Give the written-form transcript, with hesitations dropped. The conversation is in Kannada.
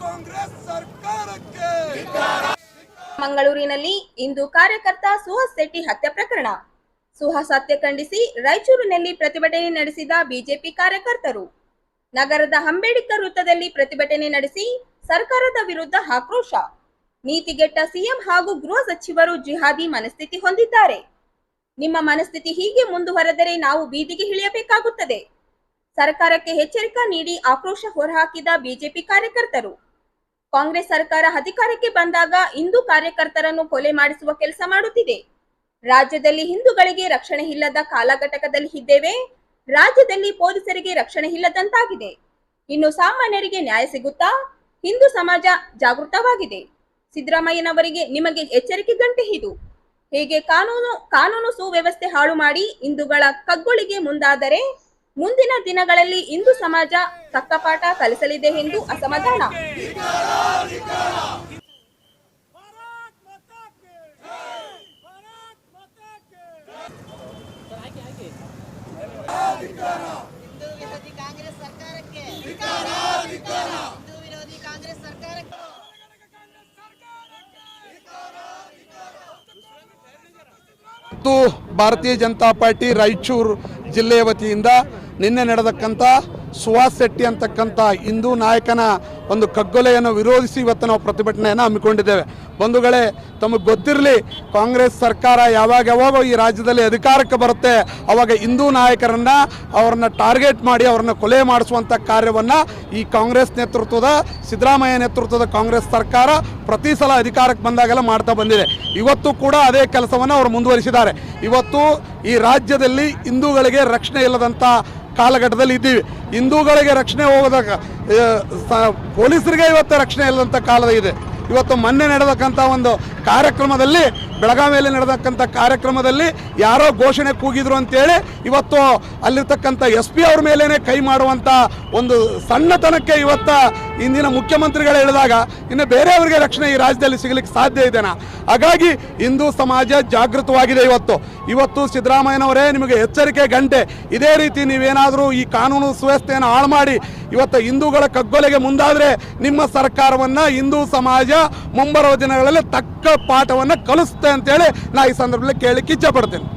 ಕಾಂಗ್ರೆಸ್ ಸರ್ಕಾರಕ್ಕೆ ಮಂಗಳೂರಿನಲ್ಲಿ ಇಂದು ಕಾರ್ಯಕರ್ತ ಸುಹಾಸ್ ಶೆಟ್ಟಿ ಹತ್ಯೆ ಪ್ರಕರಣ. ಸುಹಾಸ್ ಹತ್ಯೆ ಖಂಡಿಸಿ ರಾಯಚೂರಿನಲ್ಲಿ ಪ್ರತಿಭಟನೆ ನಡೆಸಿದ ಬಿಜೆಪಿ ಕಾರ್ಯಕರ್ತರು. ನಗರದ ಅಂಬೇಡ್ಕರ್ ವೃತ್ತದಲ್ಲಿ ಪ್ರತಿಭಟನೆ ನಡೆಸಿ ಸರ್ಕಾರದ ವಿರುದ್ಧ ಆಕ್ರೋಶ. ನೀತಿಗೆಟ್ಟ ಸಿಎಂ ಹಾಗೂ ಗೃಹ ಸಚಿವರು ಜಿಹಾದಿ ಮನಸ್ಥಿತಿ ಹೊಂದಿದ್ದಾರೆ. ನಿಮ್ಮ ಮನಸ್ಥಿತಿ ಹೀಗೆ ಮುಂದುವರೆದರೆ ನಾವು ಬೀದಿಗೆ ಇಳಿಯಬೇಕಾಗುತ್ತದೆ. ಸರ್ಕಾರಕ್ಕೆ ಎಚ್ಚರಿಕೆ ನೀಡಿ ಆಕ್ರೋಶ ಹೊರಹಾಕಿದ ಬಿಜೆಪಿ ಕಾರ್ಯಕರ್ತರು. ಕಾಂಗ್ರೆಸ್ ಸರ್ಕಾರ ಅಧಿಕಾರಕ್ಕೆ ಬಂದಾಗ ಹಿಂದೂ ಕಾರ್ಯಕರ್ತರನ್ನು ಕೊಲೆ ಮಾಡಿಸುವ ಕೆಲಸ ಮಾಡುತ್ತಿದೆ. ರಾಜ್ಯದಲ್ಲಿ ಹಿಂದೂಗಳಿಗೆ ರಕ್ಷಣೆ ಇಲ್ಲದ ಕಾಲಘಟ್ಟದಲ್ಲಿ ಇದ್ದೇವೆ. ರಾಜ್ಯದಲ್ಲಿ ಪೊಲೀಸರಿಗೆ ರಕ್ಷಣೆ ಇಲ್ಲದಂತಾಗಿದೆ. ಇನ್ನು ಸಾಮಾನ್ಯರಿಗೆ ನ್ಯಾಯ ಸಿಗುತ್ತಾ? ಹಿಂದೂ ಸಮಾಜ ಜಾಗೃತವಾಗಿದೆ. ಸಿದ್ದರಾಮಯ್ಯನವರಿಗೆ ನಿಮಗೆ ಎಚ್ಚರಿಕೆ ಗಂಟೆ ಇದು. ಹೇಗೆ ಕಾನೂನು ಸುವ್ಯವಸ್ಥೆ ಹಾಳು ಮಾಡಿ ಹಿಂದೂಗಳ ಕಗ್ಗೊಳಿಗೆ ಮುಂದಾದರೆ ಮುಂದಿನ ದಿನಗಳಲ್ಲಿ ಹಿಂದೂ ಸಮಾಜ ತಕ್ಕ ಪಾಠ ಕಲಿಸಲಿದೆ ಎಂದು ಅಸಮಾಧಾನ. ಹಿಂದೂ ವಿರೋಧಿ ಕಾಂಗ್ರೆಸ್ ಸರ್ಕಾರಕ್ಕೆ ಹಿಂದೂ ವಿರೋಧಿ ಕಾಂಗ್ರೆಸ್ ಸರ್ಕಾರಕ್ಕೆ ಭಾರತೀಯ ಜನತಾ ಪಾರ್ಟಿ ರಾಯಚೂರು ಜಿಲ್ಲೆಯ ವತಿಯಿಂದ ನಿನ್ನೆ ನಡೆದಕ್ಕಂಥ ಸುಹಾಸ್ ಶೆಟ್ಟಿ ಅಂತಕ್ಕಂಥ ಹಿಂದೂ ನಾಯಕನ ಒಂದು ಕಗ್ಗೊಲೆಯನ್ನು ವಿರೋಧಿಸಿ ಇವತ್ತು ನಾವು ಪ್ರತಿಭಟನೆಯನ್ನು ಹಮ್ಮಿಕೊಂಡಿದ್ದೇವೆ. ಬಂಧುಗಳೇ, ತಮಗೆ ಗೊತ್ತಿರಲಿ, ಕಾಂಗ್ರೆಸ್ ಸರ್ಕಾರ ಯಾವಾಗ ಈ ರಾಜ್ಯದಲ್ಲಿ ಅಧಿಕಾರಕ್ಕೆ ಬರುತ್ತೆ ಆವಾಗ ಹಿಂದೂ ನಾಯಕರನ್ನು ಅವ್ರನ್ನ ಟಾರ್ಗೆಟ್ ಮಾಡಿ ಅವ್ರನ್ನ ಕೊಲೆ ಮಾಡಿಸುವಂಥ ಕಾರ್ಯವನ್ನು ಈ ಕಾಂಗ್ರೆಸ್ ನೇತೃತ್ವದ ಸಿದ್ದರಾಮಯ್ಯ ನೇತೃತ್ವದ ಕಾಂಗ್ರೆಸ್ ಸರ್ಕಾರ ಪ್ರತಿ ಸಲ ಅಧಿಕಾರಕ್ಕೆ ಬಂದಾಗೆಲ್ಲ ಮಾಡ್ತಾ ಬಂದಿದೆ. ಇವತ್ತು ಕೂಡ ಅದೇ ಕೆಲಸವನ್ನು ಅವರು ಮುಂದುವರಿಸಿದ್ದಾರೆ. ಇವತ್ತು ಈ ರಾಜ್ಯದಲ್ಲಿ ಹಿಂದೂಗಳಿಗೆ ರಕ್ಷಣೆ ಇಲ್ಲದಂಥ ಕಾಲಘಟ್ಟದಲ್ಲಿ ಇದ್ದೀವಿ. ಹಿಂದೂಗಳಿಗೆ ರಕ್ಷಣೆ ಹೋಗೋದಾಗ ಪೊಲೀಸರಿಗೆ ಇವತ್ತು ರಕ್ಷಣೆ ಇಲ್ಲದಂಥ ಕಾಲ ಇದೆ. ಇವತ್ತು ಮೊನ್ನೆ ನಡೆದಕ್ಕಂಥ ಒಂದು ಕಾರ್ಯಕ್ರಮದಲ್ಲಿ, ಬೆಳಗಾವಿಯಲ್ಲಿ ನಡೆದಕ್ಕಂಥ ಕಾರ್ಯಕ್ರಮದಲ್ಲಿ ಯಾರೋ ಘೋಷಣೆ ಕೂಗಿದ್ರು ಅಂತೇಳಿ ಇವತ್ತು ಅಲ್ಲಿರ್ತಕ್ಕಂಥ SP ಅವ್ರ ಮೇಲೇ ಕೈ ಮಾಡುವಂಥ ಒಂದು ಸಣ್ಣತನಕ್ಕೆ ಇವತ್ತು ಇಂದಿನ ಮುಖ್ಯಮಂತ್ರಿಗಳು ಹೇಳಿದಾಗ ಇನ್ನು ಬೇರೆಯವರಿಗೆ ರಕ್ಷಣೆ ಈ ರಾಜ್ಯದಲ್ಲಿ ಸಿಗಲಿಕ್ಕೆ ಸಾಧ್ಯ ಇದೆನಾ? ಹಾಗಾಗಿ ಹಿಂದೂ ಸಮಾಜ ಜಾಗೃತವಾಗಿದೆ. ಇವತ್ತು ಸಿದ್ದರಾಮಯ್ಯನವರೇ, ನಿಮಗೆ ಎಚ್ಚರಿಕೆ ಗಂಟೆ. ಇದೇ ರೀತಿ ನೀವೇನಾದರೂ ಈ ಕಾನೂನು ಸುವ್ಯವಸ್ಥೆಯನ್ನು ಹಾಳು ಮಾಡಿ ಇವತ್ತು ಹಿಂದೂಗಳ ಕಗ್ಗೊಲೆಗೆ ಮುಂದಾದರೆ ನಿಮ್ಮ ಸರ್ಕಾರವನ್ನು ಹಿಂದೂ ಸಮಾಜ ಮುಂಬರುವ ದಿನಗಳಲ್ಲಿ ತಕ್ಕ ಪಾಠವನ್ನು ಕಲಿಸುತ್ತೆ ಅಂತೇಳಿ ನಾ ಈ ಸಂದರ್ಭದಲ್ಲಿ ಕೇಳಲಿಕ್ಕೆ ಇಚ್ಛೆ ಪಡ್ತೇನೆ.